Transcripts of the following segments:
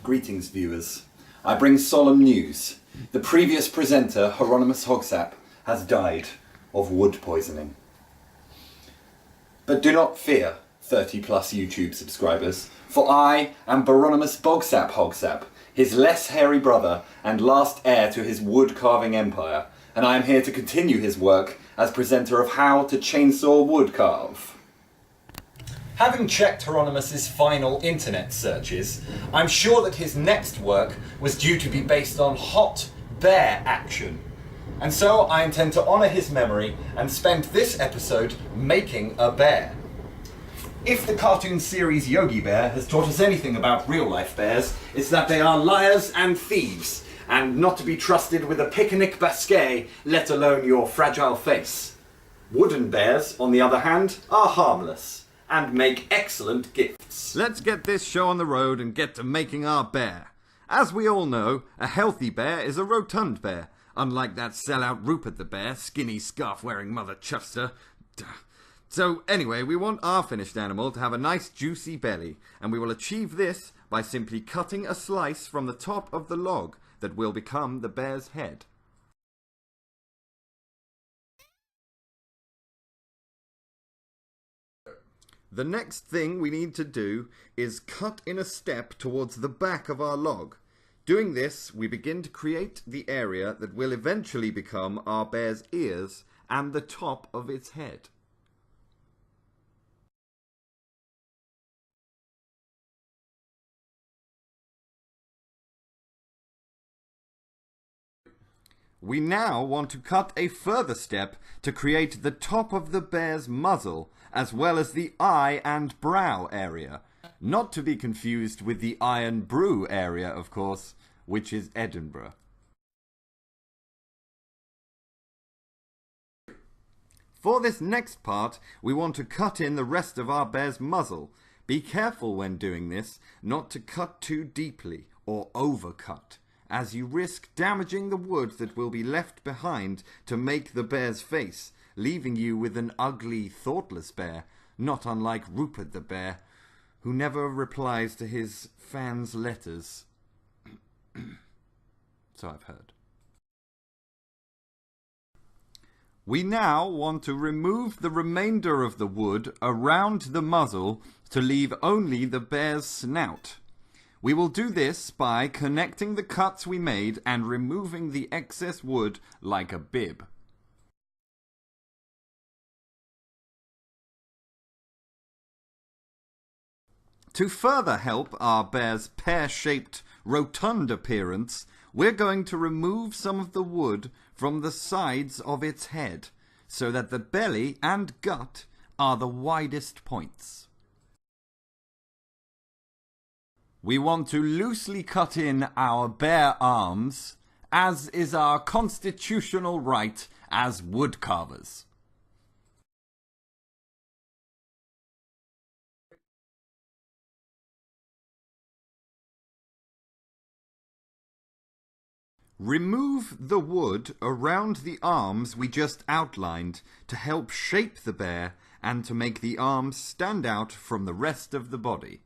Greetings, viewers. I bring solemn news. The previous presenter, Hieronymus Hogsap, has died of wood poisoning. But do not fear, 30 plus YouTube subscribers, for I am Baronimus Bogsap Hogsap, his less hairy brother and last heir to his wood carving empire, and I am here to continue his work as presenter of How to Chainsaw Wood Carve. Having checked Hieronymus's final internet searches, I'm sure that his next work was due to be based on hot bear action. And so I intend to honour his memory and spend this episode making a bear. If the cartoon series Yogi Bear has taught us anything about real-life bears, it's that they are liars and thieves, and not to be trusted with a picnic basket, let alone your fragile face. Wooden bears, on the other hand, are harmless and make excellent gifts. Let's get this show on the road and get to making our bear. As we all know, a healthy bear is a rotund bear, unlike that sellout Rupert the bear, skinny scarf-wearing Mother Chuster. So anyway, we want our finished animal to have a nice juicy belly, and we will achieve this by simply cutting a slice from the top of the log that will become the bear's head. The next thing we need to do is cut in a step towards the back of our log. Doing this, we begin to create the area that will eventually become our bear's ears and the top of its head. We now want to cut a further step to create the top of the bear's muzzle, as well as the eye and brow area. Not to be confused with the Iron Brew area, of course, which is Edinburgh. For this next part, we want to cut in the rest of our bear's muzzle. Be careful when doing this, not to cut too deeply or overcut, as you risk damaging the wood that will be left behind to make the bear's face, leaving you with an ugly, thoughtless bear, not unlike Rupert the bear, who never replies to his fans' letters. So I've heard. We now want to remove the remainder of the wood around the muzzle to leave only the bear's snout. We will do this by connecting the cuts we made and removing the excess wood like a bib. To further help our bear's pear-shaped, rotund appearance, we're going to remove some of the wood from the sides of its head, so that the belly and gut are the widest points. We want to loosely cut in our bare arms, as is our constitutional right as woodcarvers. Remove the wood around the arms we just outlined to help shape the bear and to make the arms stand out from the rest of the body.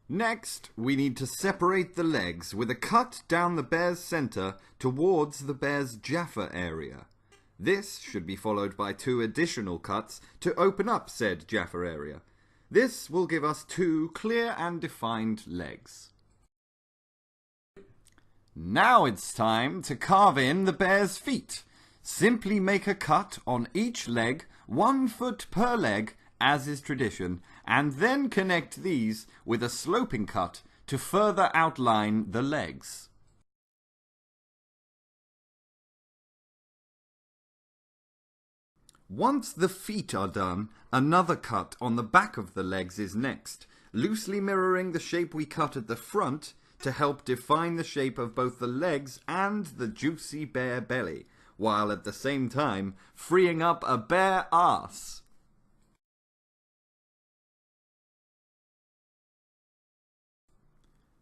Next, we need to separate the legs with a cut down the bear's center towards the bear's Jaffa area. This should be followed by 2 additional cuts to open up said Jaffa area. This will give us 2 clear and defined legs. Now it's time to carve in the bear's feet. Simply make a cut on each leg, 1 foot per leg, as is tradition, and then connect these with a sloping cut to further outline the legs. Once the feet are done, another cut on the back of the legs is next, loosely mirroring the shape we cut at the front to help define the shape of both the legs and the juicy bear belly, while at the same time freeing up a bare arse.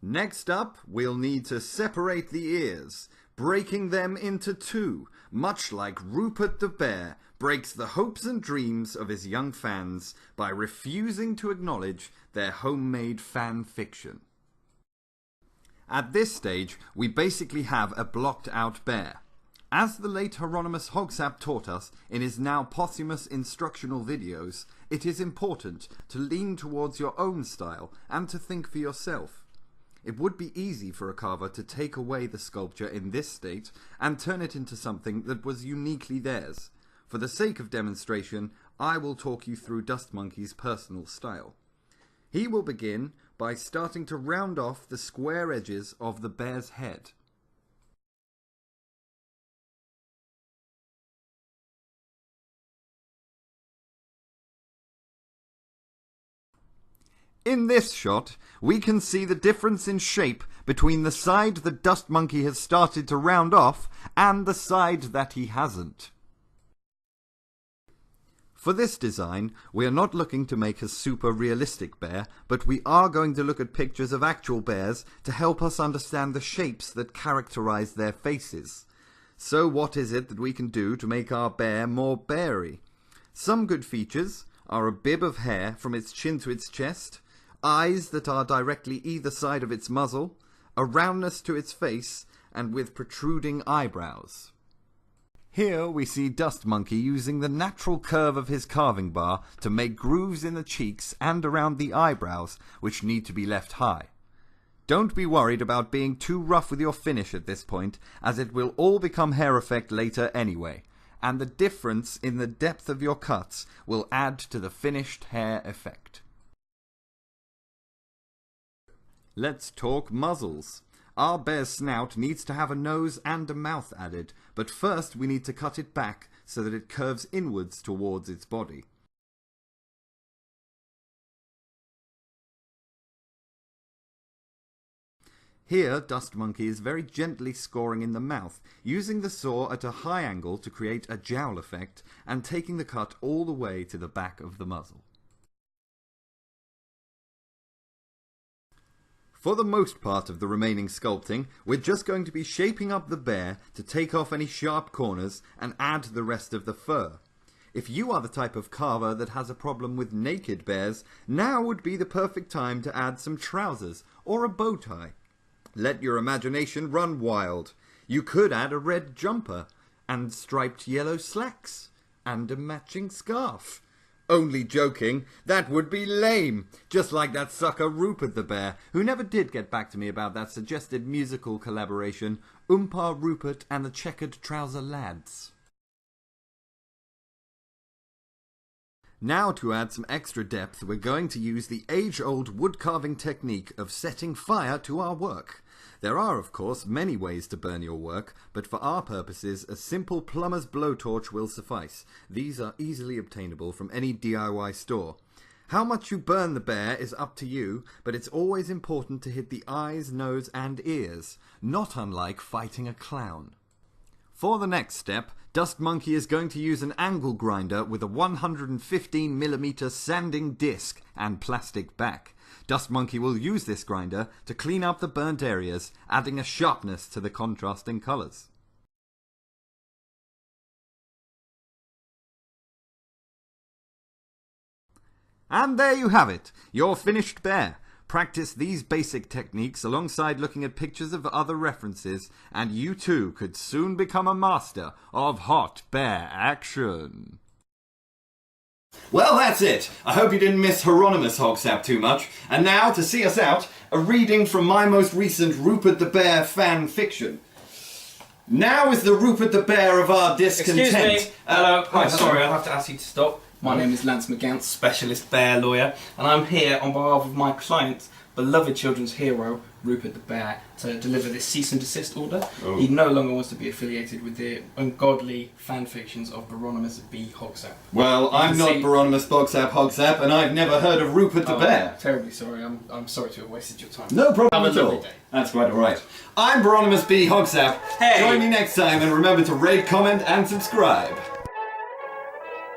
Next up, we'll need to separate the ears. breaking them into two, much like Rupert the Bear breaks the hopes and dreams of his young fans by refusing to acknowledge their homemade fan fiction. At this stage, we basically have a blocked-out bear. As the late Hieronymus Hogsap taught us in his now posthumous instructional videos, it is important to lean towards your own style and to think for yourself. It would be easy for a carver to take away the sculpture in this state and turn it into something that was uniquely theirs. For the sake of demonstration, I will talk you through Dust Monkey's personal style. He will begin by starting to round off the square edges of the bear's head. In this shot, we can see the difference in shape between the side the Dust Monkey has started to round off and the side that he hasn't. For this design, we are not looking to make a super realistic bear, but we are going to look at pictures of actual bears to help us understand the shapes that characterize their faces. So what is it that we can do to make our bear more beary? Some good features are a bib of hair from its chin to its chest, eyes that are directly either side of its muzzle, a roundness to its face, and with protruding eyebrows. Here we see Dust Monkey using the natural curve of his carving bar to make grooves in the cheeks and around the eyebrows, which need to be left high. Don't be worried about being too rough with your finish at this point, as it will all become hair effect later anyway, and the difference in the depth of your cuts will add to the finished hair effect. Let's talk muzzles. Our bear's snout needs to have a nose and a mouth added, but first we need to cut it back so that it curves inwards towards its body. Here, Dust Monkey is very gently scoring in the mouth, using the saw at a high angle to create a jowl effect, and taking the cut all the way to the back of the muzzle. For the most part of the remaining sculpting, we're just going to be shaping up the bear to take off any sharp corners and add the rest of the fur. If you are the type of carver that has a problem with naked bears, now would be the perfect time to add some trousers or a bow tie. Let your imagination run wild. You could add a red jumper and striped yellow slacks and a matching scarf. Only joking, that would be lame, just like that sucker Rupert the Bear, who never did get back to me about that suggested musical collaboration, Oompa Rupert and the Checkered Trouser Lads. Now to add some extra depth, we're going to use the age-old wood-carving technique of setting fire to our work. There are, of course, many ways to burn your work, but for our purposes, a simple plumber's blowtorch will suffice. These are easily obtainable from any DIY store. How much you burn the bear is up to you, but it's always important to hit the eyes, nose, and ears, not unlike fighting a clown. For the next step, Dust Monkey is going to use an angle grinder with a 115mm sanding disc and plastic back. Dust Monkey will use this grinder to clean up the burnt areas, adding a sharpness to the contrasting colours. And there you have it, your finished bear. Practice these basic techniques alongside looking at pictures of other references, and you too could soon become a master of hot bear action. Well, that's it. I hope you didn't miss Hieronymus Hogsap too much. And now, to see us out, a reading from my most recent Rupert the Bear fan fiction. Now is the Rupert the Bear of our discontent. Excuse me. Hello. Hi, sorry, I'll have to ask you to stop. My name is Lance McGowan, specialist bear lawyer, and I'm here on behalf of my client, beloved children's hero, Rupert the Bear, to deliver this cease and desist order. Oh. He no longer wants to be affiliated with the ungodly fan fictions of Hieronymus B. Hogsap. Well, I'm not Hieronymus Hogsap, and I've never heard of Rupert the Bear. Terribly sorry. I'm sorry to have wasted your time. No problem Have a at all. lovely day. That's quite alright. I'm Hieronymus B. Hogsap. Hey! Join me next time, and remember to rate, comment, and subscribe.